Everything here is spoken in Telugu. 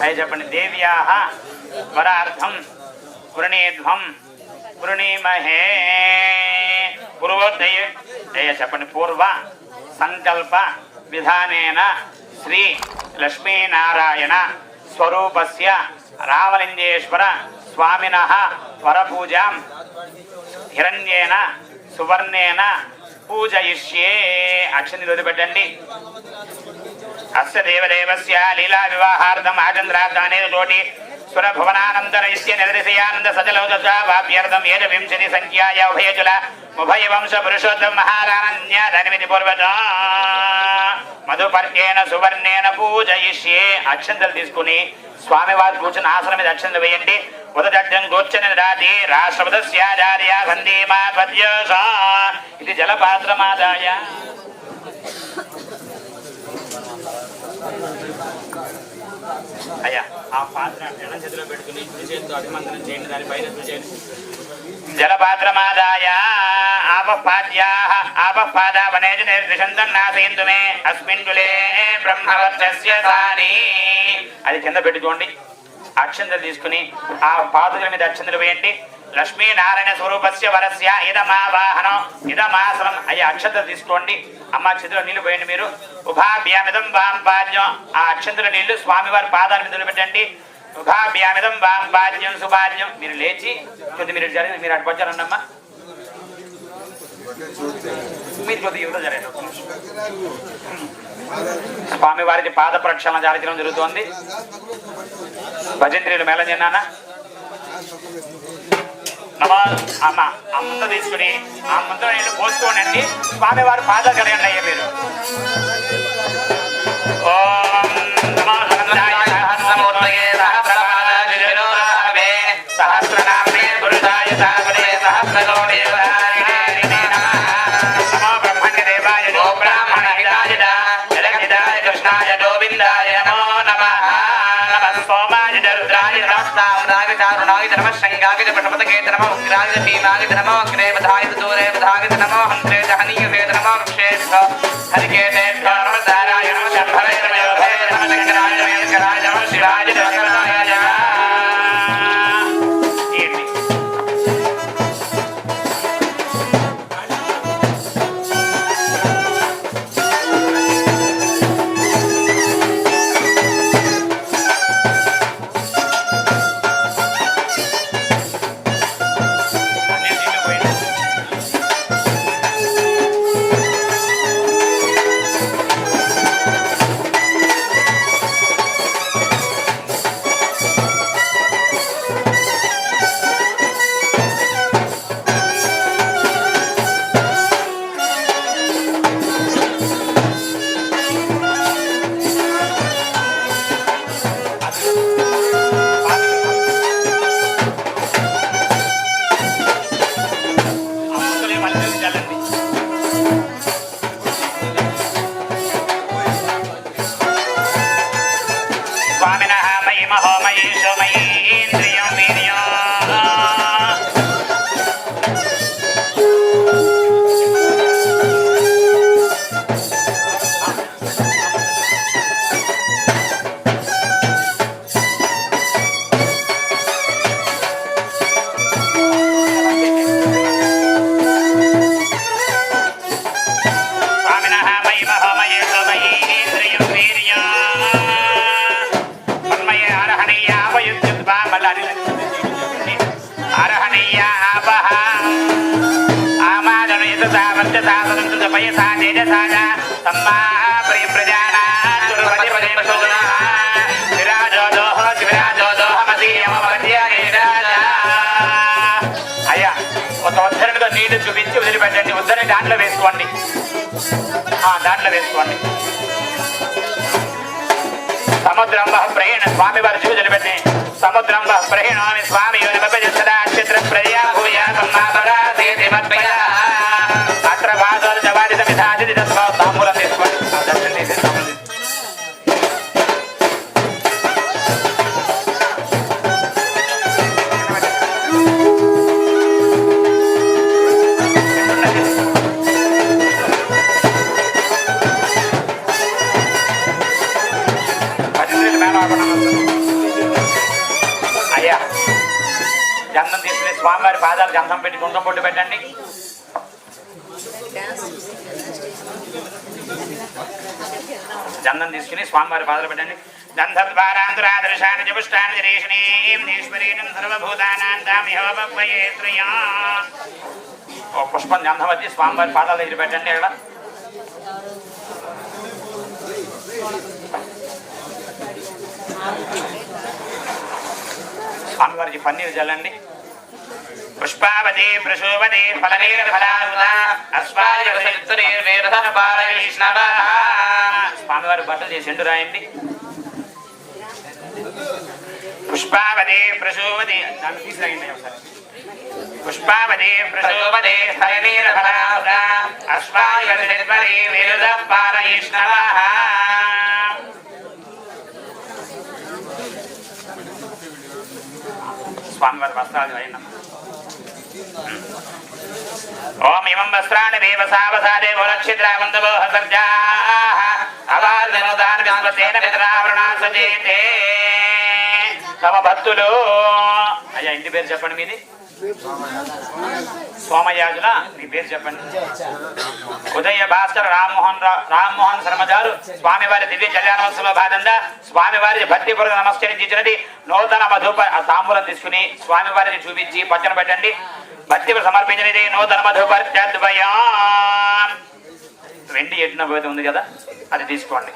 అయ్యి చెప్పండి. దేవ్యా వరార్థం వృణీధ్వం వృణీమహే. పూర్వోదయ చెప్పండి. పూర్వ సంకల్ప విధానేన శ్రీ లక్ష్మీనారాయణ స్వరూపస్య రామలింగేశ్వర స్వామినః వరపూజాం హిరణ్యేన సువర్ణేన పూజయిష్యే. అక్షంతి వదిలిపెట్టండి. అస్య దేవదేవస్య లీలా వివాహార్థం ఆచంద్రార్థానే తోటి సురభువనానందర ఇస్య నిర్దిశయానంద సజలౌదభ్యర్థం ఏజ వింశతి సంఖ్యాయ ఉభయజుల ఉభయ వంశ పురుషోత్తమ మహారాణ్య ధనిమితి పూర్వజ మధుపర్యేన సువర్ణేన పూజయిష్యే. అక్షంతలు తీసుకుని స్వామివారి కూర్చుని ఆసనం మీద అక్షంతలు వేయండి. ఉదజం కూర్చొని రాతి రాష్ట్రపదస్యాచార్య సందీమా పద్యోష. ఇది జలపాత్రమాదాయ. అయ్యా ఆ పాత్ర ఎడం చేతిలో పెట్టుకుని కుడి చేతితో అభిమంత్రం చేయండి. దానిపైన చూసేయండి. జలపాత్రమాదాయ ఆపపాద్యాః ఆపపాదావనేజ నిర్దిశంతన్నాసయంతు మే అస్మిన్ కులే బ్రహ్మవర్చస్య సాని. అది కింద పెట్టుకోండి. అక్షంతలు తీసుకుని ఆ పాదుల మీద అక్షంతలు వేయండి. లక్ష్మీనారాయణ స్వరూపస్య వరస్య ఇదమావాహనం ఇదమాసనం. అయ్యా అక్షంతలు తీసుకోండి. అమ్మ చేతిలో నీళ్లు పోయండి. మీరు ఉభాభ్యామిదం వాం పాద్యం. ఆ అక్షంతల నీళ్లు స్వామివారి పాదాల మీద పెట్టండి. ఉభాభ్యామిదం వాం పాద్యం సుభాద్యం. మీరు లేచి కొద్ది మీరు జరిగిన మీరు అటు వచ్చారండమ్మా. మీరు కొద్దిగా ఇవ్వడం జరిగింది. స్వామివారికి పాద ప్రక్షాళన జారించడం జరుగుతోంది. భజంత్రీలు మేళం చెన్నానా నమా అమ్మ ఆ ముంత తీసుకుని ఆ ముంత నీళ్ళు పోసుకోండి. స్వామివారి పాదాలు కడగండి. అయ్యా మీరు ఓం నమో సహస్రమూర్తయే సహస్రపాదాయ సహస్రనామే పురుషాయ సాగరే సహస్రగౌరే నమో బ్రహ్మణ్య దేవాయ నమో బ్రాహ్మణ హితాయ జగద్ధితాయ కృష్ణాయ గోవిందాయ నమో నమః. నమః సోమాయ రుద్రాయ నమః చారుణాయ నమః శంగాయ పశుపతకే నమః ఉగ్రాయ భీమాయ నమః అగ్రేవధాయ దూరేవధాయ నమః హంత్రే జహనీయవే నమః వృక్షేభ్యో హరికేతేభ్యో నమః దారాయ నమః శంభవే నమః శంకరాయ శంకరాయ నమః శివాయ శంకరాయ నీళ్లు చూపించి వదిలిపెట్టండి. వద్దని దాంట్లో వేసుకోండి. దాంట్లో వేసుకోండి. సముద్రం ప్రహీణ స్వామి వారి చూసి వదిలిపెట్టి సముద్రం ప్రహీణామి స్వామి సదా చిత్ర ప్రజా భూయా అత్ర వాదాలు జవాది విధాది తాంబూలం తీసుకోండి. దర్శనం చేసి స్వామివారి పాదాలు గంధం పెట్టి కుంకుమ బొట్టు పెట్టండి. గంధం తీసుకుని స్వామివారి పాదాలు పెట్టండి. గంధద్వారాంధ్రాదృశాన్ని జపుష్టాన్ని రేషణీశ్వరీం సర్వభూతానాం దామిహోపయే త్రయా. ఓ పుష్పం గంధం వచ్చి స్వామివారి పాదాల దగ్గర పెట్టండి. అక్కడ స్వామివారికి పన్నీరు చల్లండి. పుష్పావతి ప్రసూవతి ఫలనీర ఫలారుదా స్వామివారి బట్టలు చేసి ఎండు రాయండి. పుష్పావతి ప్రసూవతి దాన్ని తీసుకురాయండి ఒకసారి. పుష్పావతి ప్రసూవతి ఫలనీర ఫలారుదా అశ్వాయుధరి వేద పారయిష్ణవః. స్వామివారి వస్త్రాలు అయినా ఓం ఇమం వస్త్రాన్ని దేవసావసాదే వరక్షిద్రావంతవోహ సర్జాః అవార్ధనుదాన విశ్వసేన మిత్రావృణా సజేతే. తమ భక్తులు అయ్యా ఇంటి పేరు చెప్పండి. మీది సోమయాజుల. మీ పేరు చెప్పండి. ఉదయ భాస్కర్ రామ్మోహన్ శర్మగారు స్వామివారి దివ్య కళ్యాణోత్సవంలో భాగంగా స్వామివారి భక్తిపూర్వక నమస్కరించినది నూతన మధుప తాంబూలం తీసుకుని స్వామివారిని చూపించి పక్కన పెట్టండి. భక్తి సమర్పించినది నూతన మధుపర్త్యద్వయం. వెండి ఎట్టిన పోతే ఉంది కదా, అది తీసుకోండి.